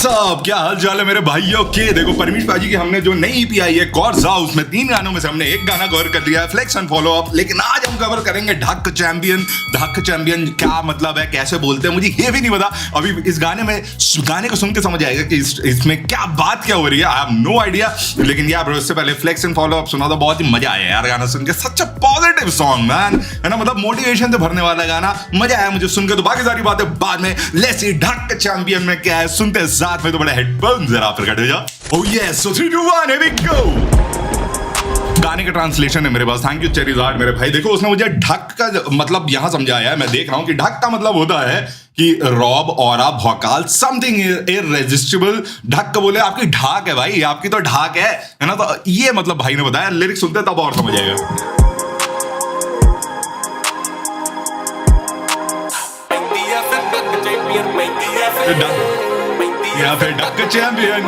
WhatsApp, क्या हाल चाल है मेरे भाइयों के। देखो परमीश पाजी की हमने जो नई ईपी आई है कॉर्सा, उसमें 3 गानों में से हमने एक गाना कवर कर लिया है, फ्लेक्स एंड फॉलो अप। लेकिन आज हम कवर करेंगे ढक चैंपियन। ढक चैंपियन क्या मतलब है, कैसे बोलते हैं, मुझे ये भी नहीं पता। अभी इस गाने को सुन के समझ आएगा कि इसमें क्या बात क्या हो रही है। I have no idea. लेकिन यार उससे पहले फ्लेक्स एंड फॉलो अप सुना था, बहुत ही मजा आया यार गाना सुन के। सच अ पॉजिटिव सॉन्ग मैन, है ना, मतलब मोटिवेशन से भरने वाला गाना, मजा आया मुझे सुन के। तो बाकी सारी बातें बाद में। लेट्स सी ढक चैंपियन में क्या है, सुनते हैं साथ में। तो बड़े हेडफोन जरा फिर कट जाओ। Oh yes, so 3 2 1 here we go. गाने का ट्रांसलेशन है मेरे पास। थैंक यू चेरीज़ार्ड मेरे भाई। देखो उसने मुझे ढक का मतलब यहां समझाया है। मैं देख रहा हूं कि ढक का मतलब होता है कि रॉब, ऑरा, भौकाल, समथिंग इररेजिस्टिबल। ढक बोले आपकी ढाक है भाई, आपकी तो ढाक है ना। तो ये मतलब भाई ने बताया। लिरिक्स सुनते तब और समझ आएगा। या फिर ढक चैंपियन।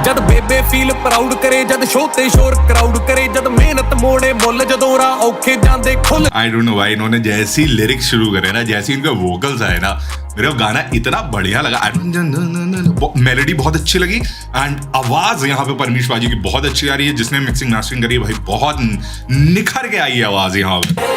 जद बेबे फील प्राउड करे, जद शो ते शोर क्राउड करे, जद मेहनत मोड़े मुੱਲ, ਜਦੋਂ ਰਾ औखे ਜਾਂਦੇ खुल। आई डोंट नो भाई, इन्होंने जैसी लिरिक्स शुरू करे ना, जैसी इनके वोकल्स आए ना, मेरे को गाना इतना बढ़िया लगा। मेलोडी बहुत अच्छी लगी एंड आवाज यहाँ पे परमीश पाजी की बहुत अच्छी आ रही है। जिसने मिक्सिंग मास्टरिंग करी है भाई, बहुत निखर के आई है आवाज यहाँ पे।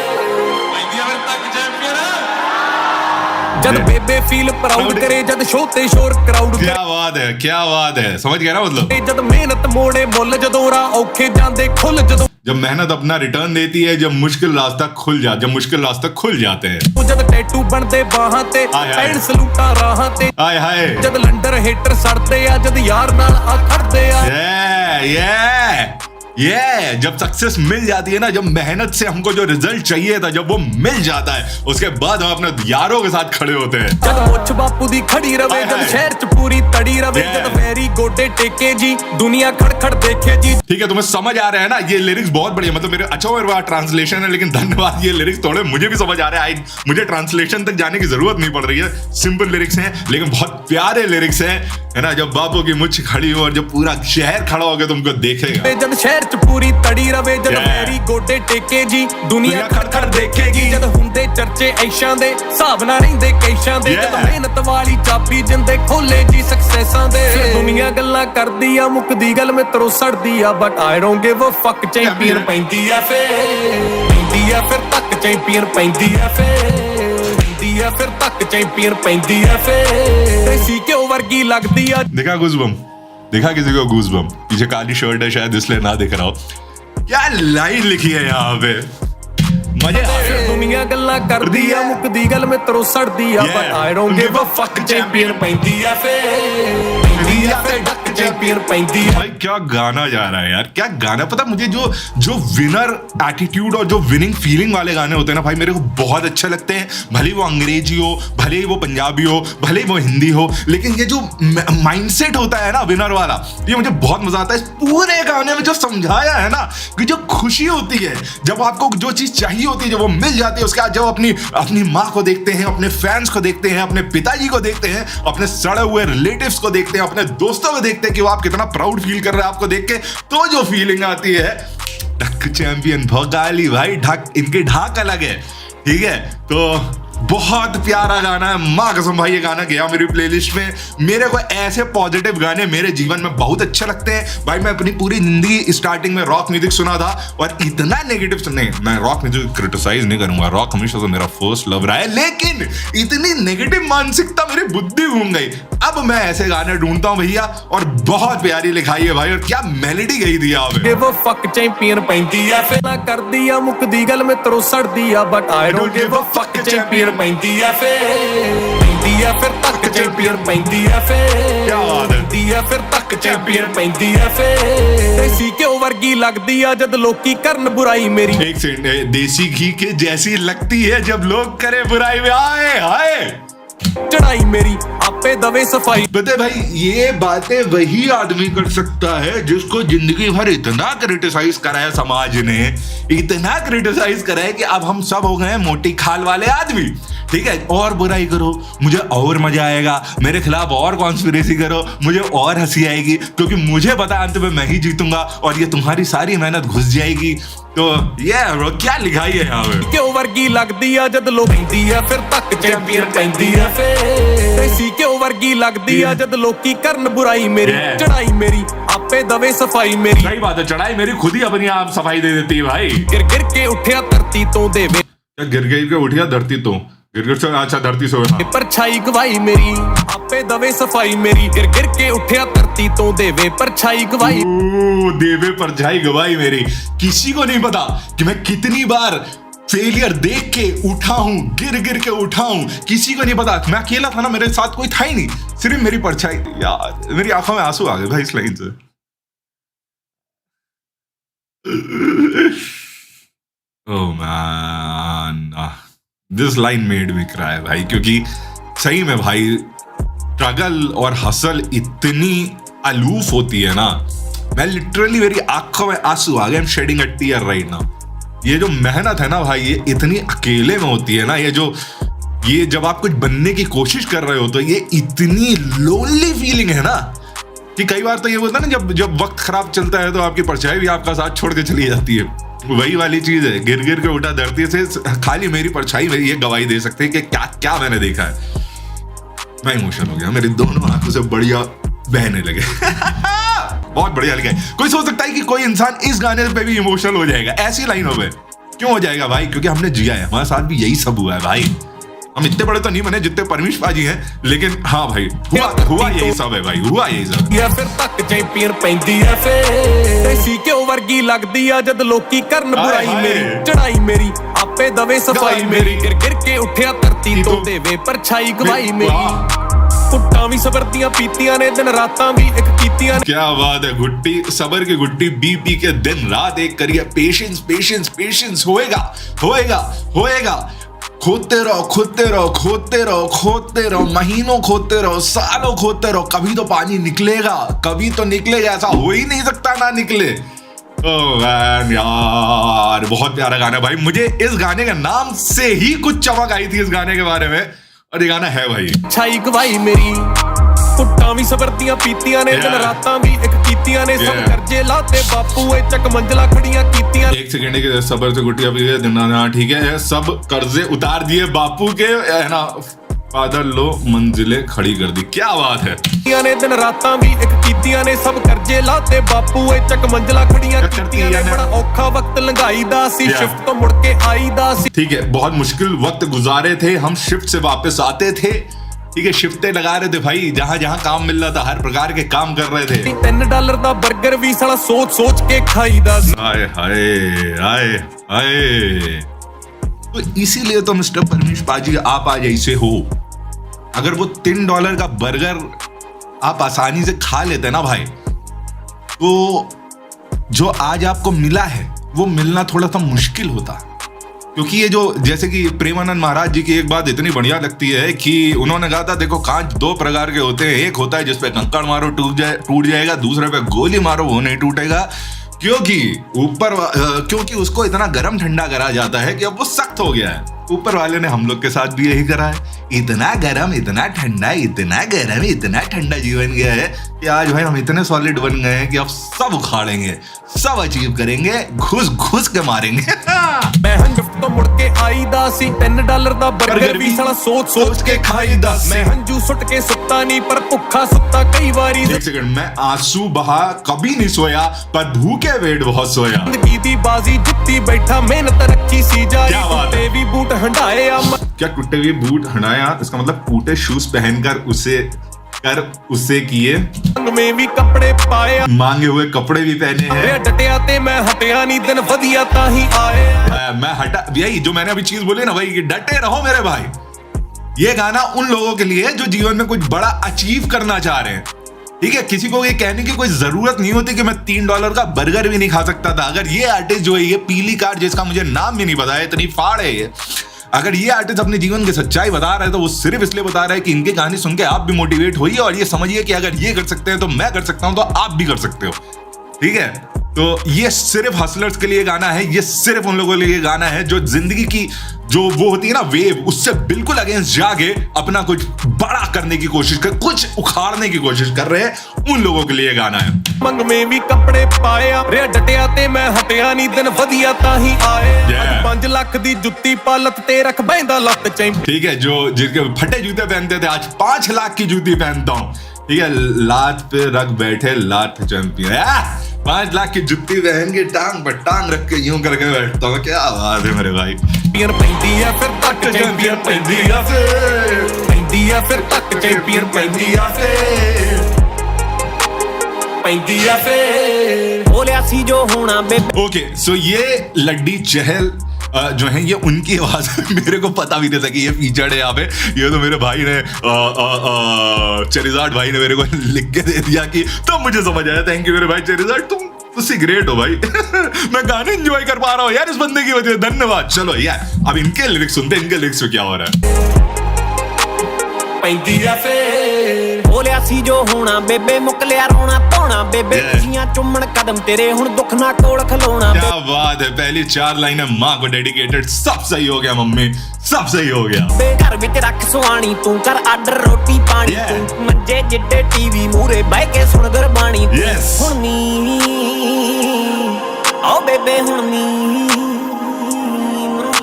जद बेबे फील प्राउड करे, जद शो ते शोर क्राउड करे। क्या बात है, क्या बात है, समझ गया ना मतलब। जद मेहनत मोड़े मुੱਲ, ਜਦੋਂ ਰਾ औखे ਜਾਂਦੇ खुल। जब मेहनत अपना रिटर्न देती है, जब मुश्किल रास्ता खुल जाते हैं। जद टैटू बनते बाहां ते, पैण सलूटा राहां ते, हाय हाय। जद लंडर हेटर सड़ते आ, जद यार नाल आ खड़ते आ। ये जब सक्सेस मिल जाती है ना, जब मेहनत से हमको जो रिजल्ट चाहिए था, जब वो मिल जाता है, उसके बाद हम अपने यारों के साथ खड़े होते हैं। जद मुੱਛ बापू दी खड़ी रवे, जद शहर च पूरी तड़ी रवे, जद वैरी गोडे टेके जी, दुनिया खड़खड़ देखे जी। ठीक है, तुम्हें समझ आ रहा है ना। ये लिरिक्स बहुत बढ़िया, मतलब मेरे पास ट्रांसलेशन है, लेकिन धन्यवाद। ये लिरिक्स थोड़े मुझे भी समझ आ रहे हैं। मुझे ट्रांसलेशन तक जाने की जरूरत नहीं पड़ रही है। सिंपल लिरिक्स हैं लेकिन बहुत प्यारे लिरिक्स हैं, है ना। जब बापू की मुझ खड़ी हो और जब पूरा शहर खड़ा होकर तुमको देखेगा, जद शहर च पूरी तड़ी रवे, जद वैरी गोडे टेके जी, दुनिया खड़खड़ देखेगी। जद हुंदे चर्चे ऐशां दे, हिसाब ना रहिंदे कैशां दे, जद मेहनत वाली चाबी जिंदे खोले जी सक्सेसां दे। दुनिया गल्लां करदी आ, मुकदी गल मित्रो सड़दी आ, but I don't give a fuck. Champion पैंदी आ फिर तक चैंपियन पैंदी आ फिर तक चैंपियन पैंदी आ फिर। देसी क्यों वर्गी लगदी आ। देखा गूज़बम, देखा किसी को गूज़बम। पीछे काली शर्ट है शायद इसलिए ना दिख रहा हो। क्या लाइन लिखी है यहाँ पे, मजे आ रहे हैं। दुनिया गल्ला कर दिया, मुकदी गल में तरो सड़ दिया, but I don't give a fuck. Champion पैंदी आ फिर ढक चैंपियन पैंदी आ। भाई क्या गाना जा रहा है यार, क्या गाना। पता मुझे जो विनर एटीट्यूड और जो विनिंग फीलिंग वाले गाने होते हैं ना भाई, मेरे को बहुत अच्छे लगते हैं। भले वो अंग्रेजी हो, भले ही वो पंजाबी हो, भले ही वो हिंदी हो, लेकिन ये जो माइंडसेट होता है ना विनर वाला, ये मुझे बहुत मजा आता है। इस पूरे गाने में जो समझाया है ना, कि जो खुशी होती है जब आपको जो चीज चाहिए होती है, जब वो मिल जाती है, उसके बाद जब अपनी माँ को देखते हैं, अपने फैंस को देखते हैं, अपने पिताजी को देखते हैं, अपने सड़े हुए रिलेटिव्स को देखते हैं, अपने दोस्तों को देखते हैं कि वो आप कितना प्राउड फील कर रहे हैं आपको देख के, तो जो फीलिंग आती है। ढक चैंपियन भौकाली भाई, ढक इनकी ढाक अलग है, ठीक है। तो बहुत प्यारा गाना है, माँ कसम भाई। ये गाना गया मेरी प्लेलिस्ट में। मेरे को ऐसे पॉजिटिव गाने मेरे जीवन में बहुत अच्छे लगते हैं भाई। मैं अपनी पूरी जिंदगी स्टार्टिंग में रॉक म्यूजिक सुना था और इतना नेगेटिव नहीं, मैं रॉक म्यूजिक क्रिटिसाइज नहीं करूंगा, रॉक हमेशा से मेरा फर्स्ट लव रहा है, लेकिन इतनी नेगेटिव मानसिकता मेरी बुद्धि घूम गई। अब मैं ऐसे गाने ढूंढता हूँ भैया, और बहुत प्यारी लिखाई है भाई, और क्या मेलोडी गई दी आपने। गिव अ फक चैंपियन पैंदी आ फिर कर दिया, मुकदी गल में तरो सड़ दिया, but I don't give a fuck. Champion पैंदी आ फिर तक चैंपियन पैंदी आ फिर तक चैंपियन पैंदी आ फिर। देसी क्यों वर्गी लगदी आ, जद लोकी करन बुराई मेरी। एक सेकंड, देसी घी के जैसी लगती है जब लोग करे बुराई में। आए हाय चढ़ाई मेरी आपे दवे सफाई। बता भाई, ये बातें वही आदमी कर सकता है जिसको जिंदगी भर इतना क्रिटिसाइज करा है समाज ने, इतना क्रिटिसाइज करा है कि अब हम सब हो गए हैं मोटी खाल वाले आदमी, ठीक है, और बुराई करो मुझे और मजा आएगा, मेरे खिलाफ और कॉन्स्पिरेसी करो मुझे और हंसी आएगी, क्योंकि मुझे पता है अंत में मैं ही जीतूंगा और ये तुम्हारी सारी मेहनत घुस जाएगी। तो ये ब्रो क्या लिखाई है यहाँ पे। क्यों वर्गी लगदी आ जद लोक कहंदी आ फिर तक चैंपियन कहंदी आ देसी क्यों वर्गी लगदी आ जद लोकी करन बुराई मेरी चढ़ाई मेरी आपे दवे सफाई मेरी। सही बात है, चढ़ाई मेरी खुद ही अपनी आप सफाई दे देती है भाई। गिर गिर के उठिया धरती तो देवे, गिर गिर के उठिया धरती तो गिर से, अच्छा धरती से परछाई गवाई मेरी आपे दवे सफाई मेरी। गिर गिर के उठिया धरती तो देवे परछाई गवाई, देवे परछाई गवाई मेरी। किसी को नहीं पता कि मैं कितनी बार फेलियर देख के उठा हूं, गिर गिर के उठा हूं, किसी को नहीं पता। मैं अकेला था ना, मेरे साथ कोई था ही नहीं, सिर्फ मेरी परछाई। यार मेरी आंखों में आंसू आ गए भाई इस लाइन से। Oh man, this line made me cry भाई, क्योंकि सही में भाई स्ट्रगल और हसल इतनी अलूफ होती है ना, मैं लिटरली मेरी आंखों में आंसू आ गए। I am shedding a tear right now. ये जो मेहनत है ना भाई, ये इतनी अकेले में होती है ना, ये जब आप कुछ बनने की कोशिश कर रहे हो तो ये इतनी लोनली फीलिंग है ना कि कई बार तो ये होता है ना, जब वक्त खराब चलता है तो आपकी परछाई भी आपका साथ छोड़ के चली जाती है। वही वाली चीज है, गिर गिर के उठा धरती से खाली मेरी परछाई ये गवाही दे सकते हैं कि क्या क्या मैंने देखा है। मैं इमोशनल हो गया, मेरी दोनों आंखों से बढ़िया बहने लगे। बहुत बढ़िया लिखा है। कोई सोच सकता है कि कोई इंसान इस गाने पे भी इमोशनल हो जाएगा ऐसी लाइनों पे। क्यों हो जाएगा भाई? क्योंकि हमने जिया है, हमारे साथ भी यही सब हुआ है भाई। हम इतने बड़े तो नहीं बने जितने परमीश पाजी हैं, लेकिन हाँ भाई हुआ यही सब है भाई, हुआ यही सब। या फिर तक चैंपियन पैंदी है फिर देसी क्यों वर्गी लगदी आ जद लोकी करन बुराई मेरी चढ़ाई मेरी आपे दवे सफाई मेरी। गिर गिर के उठिया धरती तो देवे परछाई गवाई मेरी। कुट्टा भी सबर दियां पीतियां ने दिन रातां भी एक कीतियां। क्या बात है, गुट्टी सबर की गुट्टी बी पी के दिन रात एक करिए। पेशेंस पेशेंस पेशेंस, होएगा होएगा होएगा। खोदते रहो खोदते रहो खोदते रहो खोदते रहो, महीनों खोदते रहो, सालों खोदते रहो, कभी तो पानी निकलेगा, कभी तो निकलेगा। ऐसा हो ही नहीं सकता ना निकले। ओह मैन यार, बहुत प्यारा गाना भाई। मुझे इस गाने के नाम से ही कुछ चमक आई थी इस गाने के बारे में, और ये गाना है भाई। छाई गवाई मेरी कुट्टा भी सबर दियां पीतियां ने दिन रातां भी एक कीतियां ने। सब कर्जे लाते बापू ए चक मंजिला खड़ियां कीतियां। एक सेकंड के सबर से गुटिया भी दिन, ठीक है, सब कर्जे उतार दिए बापू के, है ना, फादर लो मंजिलें खड़ी कर दी। क्या बात है। ने दिन रातां भी एक कीतियां ने। सब कर्जे लाते बापू ए चक मंजिला खड़ियां कीतियां ने। बड़ा औखा वक्त लंघाईदा सी, शिफ्ट तो मुड़ के आईदा सी। ठीक है, बहुत मुश्किल वक्त गुजारे थे हम, शिफ्ट से वापस आते थे। ठीक है, शिफ्टें लगा रहे थे भाई, जहां जहां काम मिल रहा था हर प्रकार के काम कर रहे थे। $3 का बर्गर भी साला सोच सोच के खाईदा। हाय हाय हाय हाय। तो इसीलिए तो मिस्टर परमीश पाजी आप आज ऐसे हो। अगर वो $3 का बर्गर आप आसानी से खा लेते ना भाई, तो जो आज आपको मिला है वो मिलना थोड़ा सा मुश्किल होता। क्योंकि ये जो, जैसे कि प्रेमानंद महाराज जी की एक बात इतनी बढ़िया लगती है कि उन्होंने कहा था, देखो कांच दो प्रकार के होते हैं। एक होता है जिसपे कंकड़ मारो टूट जाएगा, दूसरे पे गोली मारो वो नहीं टूटेगा। क्योंकि उसको इतना गर्म ठंडा करा जाता है कि अब वो सख्त हो गया है। ऊपर वाले ने हम लोग के साथ भी यही करा है। इतना गर्म इतना ठंडा, इतना गर्म इतना ठंडा जीवन गया है कि आज भाई हम इतने सॉलिड बन गए हैं कि अब सब उखाड़ेंगे, सब अचीव करेंगे, घुस घुस के मारेंगे। मैं तो मुड़ के आईदा सी, $3 का बर्गर भी साला सोच सोच के खाईदा। मैं हंजू सुट के सुत्ता नहीं पर भुखा सुत्ता कई बारी। एक सेकंड, मैं आंसू बहा कभी नहीं सोया पर भूखे पेट बहुत सोया। जिंदगी दी बाजी जित्ती बैठा, मेहनत रखी सी जारी। टूटे भी बूट हंडाए। क्या टूटे हुए बूट हटाया? इसका मतलब टूटे शूज पहनकर उसे किए में भी कपड़े पाए, मांगे हुए कपड़े भी पहने हैं। डटिया ते मैं हटिया नहीं, दिन वधिया ताही आए। मैं हटा, यही जो मैंने अभी चीज बोली ना भाई, डटे रहो मेरे भाई। ये गाना उन लोगों के लिए जो जीवन में कुछ बड़ा अचीव करना चाह रहे हैं। ठीक है, किसी को ये कहने की कोई जरूरत नहीं होती कि मैं $3 का बर्गर भी नहीं खा सकता था। अगर ये आर्टिस्ट जो है, ये पीली कार्ड जिसका मुझे नाम भी नहीं पता है, इतनी फाड़ है ये, अगर ये आर्टिस्ट अपने जीवन की सच्चाई बता रहा है तो वो सिर्फ इसलिए बता रहा है कि इनके कहानी सुन के आप भी मोटिवेट होइए और ये समझिए कि अगर ये कर सकते हैं तो मैं कर सकता हूं, तो आप भी कर सकते हो। ठीक है, तो ये सिर्फ हसलर्स के लिए गाना है, ये सिर्फ उन लोगों के लिए गाना है जो जिंदगी की जो वो होती है ना वेव, उससे बिल्कुल अगेंस्ट जाके अपना कुछ बड़ा करने की कोशिश कर, कुछ उखाड़ने की कोशिश कर रहे हैं, उन लोगों के लिए गाना है। ਮੰਗ में भी कपड़े पाया रे डटिया ते मैं हटिया नहीं दिन वधिया ताही आए Yeah. 5 लाख दी जुत्ती पालत ते रख बैंदा लत चैंप ठीक है, जो जिनके फटे जूते पहनते थे आज 5 लाख की जूती पहनता हूँ। ठीक है, लात पे रख बैठे लात चैंपियन, 5 लाख की जुत्ती पहन के टांग पर टांग रख के यूं करके बैठता हूँ। क्या बात है मेरे भाई। चैंपियन पैंदी है फिर तक चैंपियन पैंदी है पैंदी है फिर तक चैंपियन पैंदी है पैंदी है फिर बोलिया सी जो होना बेबे। ओके, सो ये लड्डी चहल जो है, ये उनकी आवाज है। मेरे को पता भी नहीं था कि ये फीचर्ड है यहाँ पे। ये तो मेरे भाई ने चेरिजार्ड भाई ने मेरे को लिख के दे दिया कि तब मुझे समझ आया। थैंक यू मेरे भाई चेरिजार्ड, तुम उससे ग्रेट हो भाई। मैं गाने एंजॉय कर पा रहा हूँ यार इस बंदे की वजह से, धन्यवाद। चलो यार अब इनके लिरिक्स सुनते हैं, इनके लिरिक्स में क्या हो रहा है। पैंदी है फिर बोलिया सी जो होना बेबे मुक लिया रोना धोना बेबे खुशियां चुम्मन कदम तेरे हुण दुख ना कोल खलोना। क्या बात है, पहली 4 लाइनें माँ को डेडिकेटेड। सब सही हो गया मम्मी, सब सही हो गया। बे घर विच रख सुहानी तू कर आर्डर रोटी पानी तू मंजे जिड्डे टीवी मूरे बह के सुन गुरबाणी हुण नी आओ बेबे हुण नी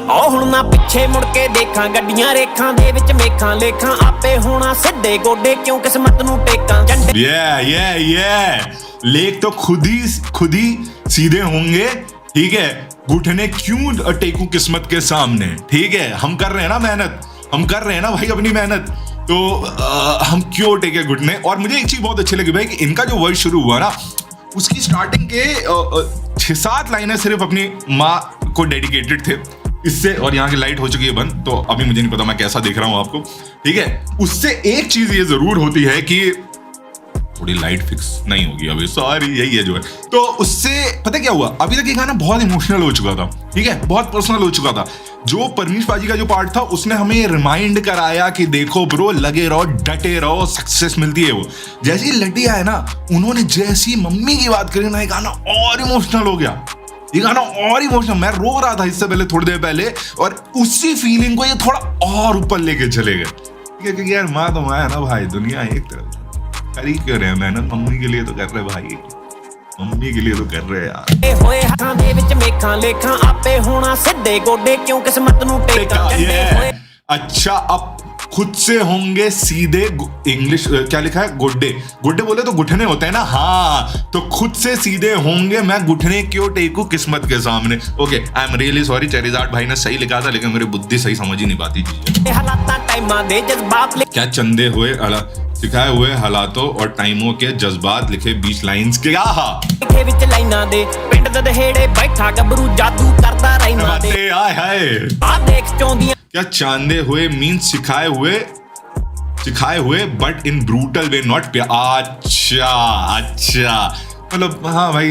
आओ हुण ना पिछे मुड़ के देखा गड्डियां रेखां दे विच मेखां लेखां आपे होना सिद्धे गोडे क्यों किस्मत नू टेकां झंडे। लेख तो खुद ही सीधे होंगे। ठीक है, घुटने क्यों टेकूं किस्मत के सामने। ठीक है, हम कर रहे हैं ना मेहनत, हम कर रहे हैं ना भाई अपनी मेहनत, तो हम क्यों टेके घुटने। और मुझे एक चीज बहुत अच्छी लगी भाई कि इनका जो वर्ड शुरू हुआ ना, उसकी स्टार्टिंग के 6-7 लाइनें सिर्फ अपनी माँ को डेडिकेटेड थे इससे। और यहाँ की लाइट हो चुकी है बंद, तो अभी मुझे नहीं पता मैं कैसा देख रहा हूँ आपको। ठीक है, उससे एक चीज ये जरूर होती है कि थोड़ी लाइट फिक्स नहीं होगी अभी, सॉरी, यही है जो है। तो उससे पता क्या हुआ, अभी तक ये गाना बहुत इमोशनल हो चुका था। ठीक है, बहुत पर्सनल हो चुका था। जो परमीश पाजी का जो पार्ट था, उसने हमें ये रिमाइंड कराया कि देखो ब्रो, लगे रहो, डटे रहो, सक्सेस मिलती है। वो जैसी लड्डी आए ना, उन्होंने जैसी मम्मी की बात करी ना, ये गाना और इमोशनल हो गया। ये गाना और इमोशनल, मैं रो रहा था इससे पहले, थोड़ी देर पहले, और उसी फीलिंग को ये थोड़ा और ऊपर लेके चले गए। ठीक है, क्योंकि यार माँ तो माँ है ना भाई, दुनिया एक तरफ कर ही क्यों रहे हैं मेहनत, मम्मी के लिए तो कर रहे भाई, मम्मी के लिए तो कर रहे यार। होए हाथां दे विच मेखां लेखां आपे होना सिद्धे गोडे क्यों किस्मत नू टेकां। अच्छा, अब खुद से होंगे सीधे, इंग्लिश क्या लिखा है, गोड्डे। गोड्डे बोले तो घुटने होते हैं ना, हाँ, तो खुद से सीधे होंगे, मैं घुटने क्यों टेकूं किस्मत के सामने। Okay, I am really sorry, Charizard भाई ने सही लिखा था, लेकिन मेरी बुद्धि सही समझ ही नहीं पाती चीजें। क्या चंदे हुए सिखाए हुए हालातों और टाइमों के जज्बात लिखे 20 लाइंस के। लाइना दे पिंड दे दहेड़े बैठा गबरू जादू करदा रहना दे। हाय आ देख चौंदियां क्या चांदे हुए मीन्स सिखाए हुए but in brutal way, not प्यार। अच्छा, मतलब हाँ भाई,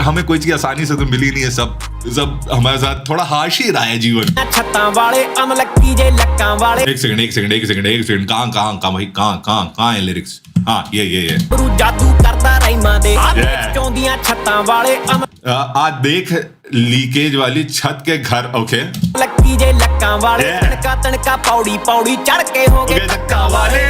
हमें कोई चीज आसानी से तो मिली नहीं है, सब हमारे साथ थोड़ा हार्श ही रहा है जीवन। छत्तां वाले अमलक्की जे लक्कां वाले। एक सेकंड, कहां भाई, कहां है लिरिक्स। हाँ, ये गबरू जादू करदा रहना दे। आ देख चौंदियां छत्तां वाले आ देख लीकेज वाली छत के घर। ओके, लक्की जे लक्कां वाले तनका पौड़ी चढ़ के हो गए धक्का वाले।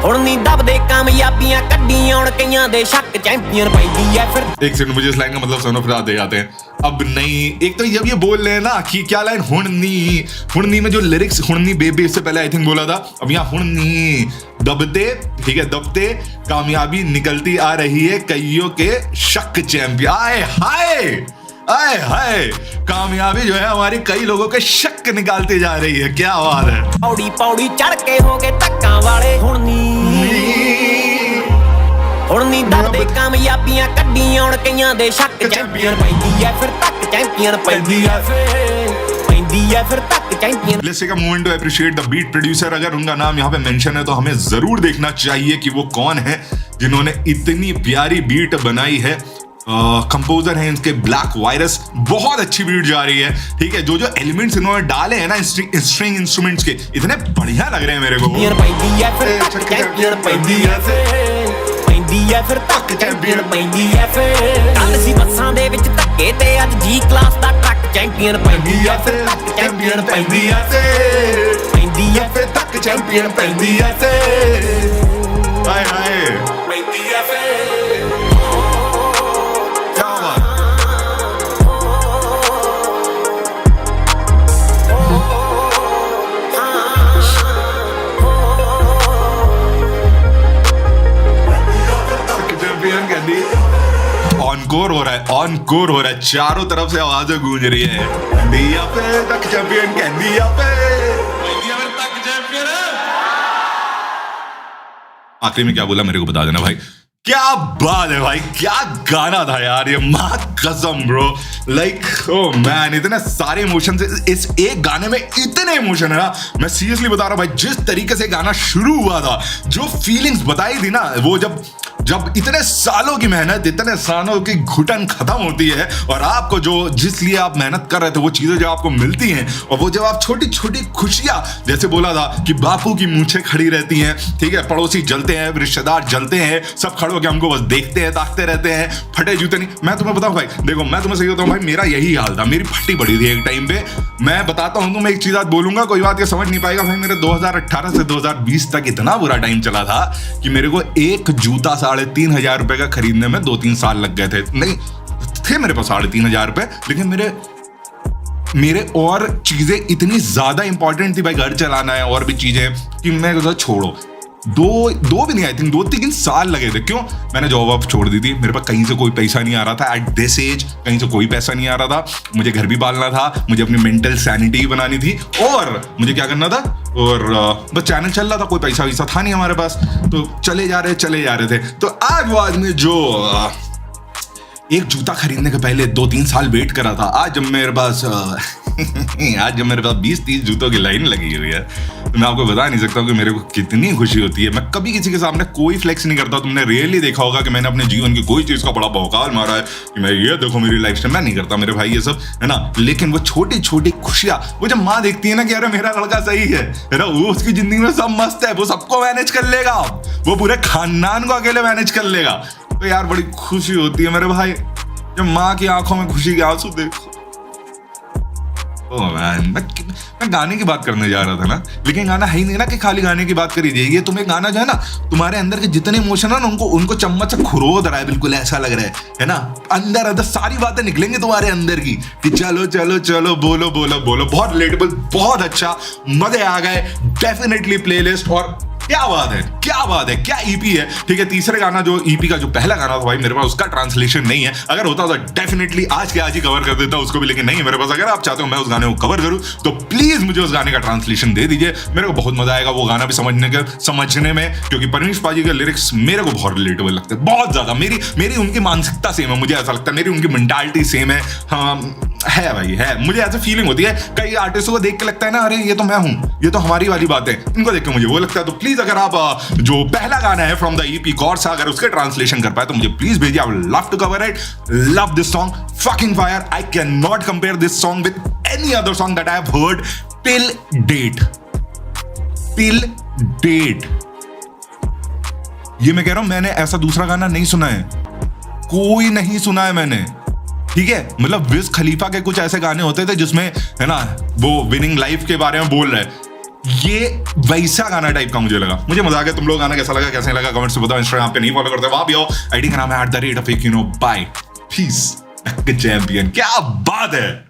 हुण नी दबदे कामयाबियां कड्डियां हुण कईयां दे शक चैंपियन पैंदी है फिर। एक सेकंड, मुझे इस लाइन का मतलब समझ फिर आते जाते हैं। अब नहीं, एक तो जब ये बोल रहे हैं ना कि क्या लाइन, हुणनी में जो लिरिक्स, हुणनी बेबी इससे पहले आई थिंक बोला था, अब यहाँ हुणनी दबते, ठीक है, दबते कामयाबी निकलती आ रही है कईयों के शक चैंपियन। आए हाय, कामयाबी जो है हमारी कई लोगों के शक निकालती जा रही है। क्या बात है। पौड़ी चढ़ के हो गए धक्का वाले। हुणनी दबदे कामयाबियां कड्डियां हुण कईयां दे शक चैंपियन पैंदी है फिर तक चैंपियन पैंदी है फिर तक champion. Let's take a moment to appreciate the beat producer. अगर उनका नाम यहाँ पे मेंशन है तो हमें जरूर देखना चाहिए कि वो कौन है जिन्होंने इतनी प्यारी बीट बनाई है। कंपोजर है इनके ब्लैक वायरस, बहुत अच्छी बीट जा रही है। ठीक है, जो एलिमेंट्स इन्होंने डाले हैं ना स्ट्रिंग इंस्ट्रूमेंट्स के, इतने बढ़िया लग रहे हैं मेरे को। फिर तक चैंपियन पैंदी है फिर। कल सी बसां दे विच धक्के ते अज जी क्लास दा ट्रक ਚੈਂਪੀਅਨ ਪੈਂਦੀ ਐ ਫਿਰ ਤੱਕ ਚੈਂਪੀਅਨ ਪੈਂਦੀ ਐ ਪੈਂਦੀ ਐ ਫਿਰ ਤੱਕ ਚੈਂਪੀਅਨ ਪੈਂਦੀ ਐ ਤੇ ਹਾਏ ਹਾਏ ਪੈਂਦੀ ਐ ਫਿਰ ऑनकोर हो रहा है, ऑनकोर हो रहा है, चारों तरफ से आवाजें गूंज रही है। दिया पे तक चैंपियन दिया पे ਤੱਕ ਚੈਂਪੀਅਨ आखिरी में क्या बोला मेरे को बता देना भाई। क्या बात है भाई, क्या गाना था यार ये, मां कसम ब्रो। लाइक ओ मैन, इतने सारे इमोशन इस एक गाने में, इतने इमोशन है ना, मैं सीरियसली बता रहा हूं भाई। जिस तरीके से गाना शुरू हुआ था, जो फीलिंग्स बताई थी ना, वो जब इतने सालों की मेहनत, इतने सालों की घुटन खत्म होती है और आपको जो जिस लिए आप मेहनत कर रहे थे वो चीजें जो आपको मिलती हैं, और वो जब आप छोटी छोटी खुशियां, जैसे बोला था कि बापू की मूंछें खड़ी रहती हैं, ठीक है, पड़ोसी जलते हैं, रिश्तेदार जलते हैं, सब खड़े होकर हमको बस देखते हैं, ताकते रहते हैं, फटे जूते नहीं। मैं तुम्हें बताऊं भाई, देखो मैं तुम्हें सही बताऊं भाई, मेरा यही हाल था, मेरी फटी पड़ी थी एक टाइम पे। मैं बताता हूं, मैं एक चीज आज बोलूंगा, कोई बात ये समझ नहीं पाएगा भाई। मेरे 2018 से 2020 तक इतना बुरा टाइम चला था कि मेरे को एक जूता 3,500 रुपए का खरीदने में 2-3 साल लग गए थे। नहीं थे मेरे पास 3,500 रुपए, लेकिन मेरे और चीजें इतनी ज्यादा इंपॉर्टेंट थी भाई, घर चलाना है और भी चीजें, कि मैं कहा छोड़ो। दो भी नहीं, आई थिंक 2-3 साल लगे थे। क्यों? मैंने जॉब वॉब छोड़ दी थी, मेरे पास कहीं से कोई पैसा नहीं आ रहा था। एट दिस एज कहीं से कोई पैसा नहीं आ रहा था, मुझे घर भी पालना था, मुझे अपनी मेंटल सैनिटी बनानी थी, और मुझे क्या करना था, और बस चैनल चल रहा था, कोई पैसा वैसा था नहीं हमारे पास, तो चले जा रहे थे। तो आज वो आदमी जो एक जूता खरीदने के पहले 2-3 साल वेट करा था, आज जब मेरे पास 20-30 जूतों की लाइन लगी हुई है, तो मैं आपको बता नहीं सकता हूँ कि मेरे को कितनी खुशी होती है। मैं कभी किसी के सामने कोई फ्लेक्स नहीं करता। तुमने रियली देखा होगा कि मैंने अपने जीवन की कोई चीज का बड़ा भौकाल मारा है कि मैं ये देखो मेरी लाइफ स्टाइल, मैं नहीं करता मेरे भाई ये सब, है ना। लेकिन वो छोटी छोटी खुशियां, वो जब माँ देखती है ना कि अरे मेरा लड़का सही है ना, वो उसकी जिंदगी में सब मस्त है, वो सबको मैनेज कर लेगा, वो पूरे खानदान को अकेले मैनेज कर लेगा, तो यार बड़ी खुशी होती है मेरे भाई। जब माँ की आंखों में खुशी के आंसू देखो। ओह मैन, मैं गाने की बात करने जा रहा था ना, लेकिन गाना है ही नहीं ना कि खाली गाने की बात करी जाएगी। तुम्हें गाना जो है ना, तुम्हारे अंदर के जितने इमोशन है ना, उनको चम्मच से खुरोद रहा है, बिल्कुल ऐसा लग रहा है ना। अंदर सारी बातें निकलेंगी तुम्हारे अंदर की कि चलो चलो चलो बोलो बोलो बोलो। बहुत रिलेटेबल, बहुत अच्छा, मजे आ गए। डेफिनेटली प्लेलिस्ट, और क्या बात है, क्या ईपी है, ठीक है। तीसरे गाना जो ईपी का जो पहला गाना था भाई, मेरे पास उसका ट्रांसलेशन नहीं है। अगर होता तो डेफिनेटली आज के आज ही कवर कर देता उसको भी, लेकिन नहीं है मेरे पास। अगर आप चाहते हो मैं उस गाने को कवर करूं, तो प्लीज मुझे उस गाने का ट्रांसलेशन दे दीजिए, मेरे को बहुत मजा आएगा वो गाना भी समझने में, क्योंकि परमीश पाजी के लिरिक्स मेरे को बहुत रिलेटेबल लगते हैं, बहुत ज्यादा। मेरी उनकी मानसिकता सेम है, मुझे ऐसा लगता है, मेरी उनकी मेंटालिटी सेम है। हाँ है भाई, है। मुझे ऐसे फीलिंग होती है, कई आर्टिस्टों को देख के लगता है ना, अरे ये तो मैं हूं, ये तो हमारी वाली बात है, इनको देख के मुझे वो लगता है। तो प्लीज अगर आप जो पहला गाना है फ्रॉम द ईपी कॉर्स, अगर उसके ट्रांसलेशन कर पाए तो मुझे प्लीज भेजिए। I would love to cover it. Love this song, fucking fire. I can not compare this song with any other song that I have heard till date. ये मैं कह रहा हूं, मैंने ऐसा दूसरा गाना नहीं सुना है, कोई नहीं सुना है मैंने, ठीक है। मतलब विज खलीफा के कुछ ऐसे गाने होते थे जिसमें, है ना, वो विनिंग लाइफ के बारे में बोल रहे हैं, ये वैसा गाना टाइप का मुझे लगा। मुझे मजा आ गया। तुम लोग गाना कैसा लगा, कैसे लगा, कमेंट्स में बताओ। इंस्टाग्राम पे नहीं फॉलो करते, वहां भी आओ, आईडी का नाम है @1 बाय पीस चैंपियन। क्या बात है।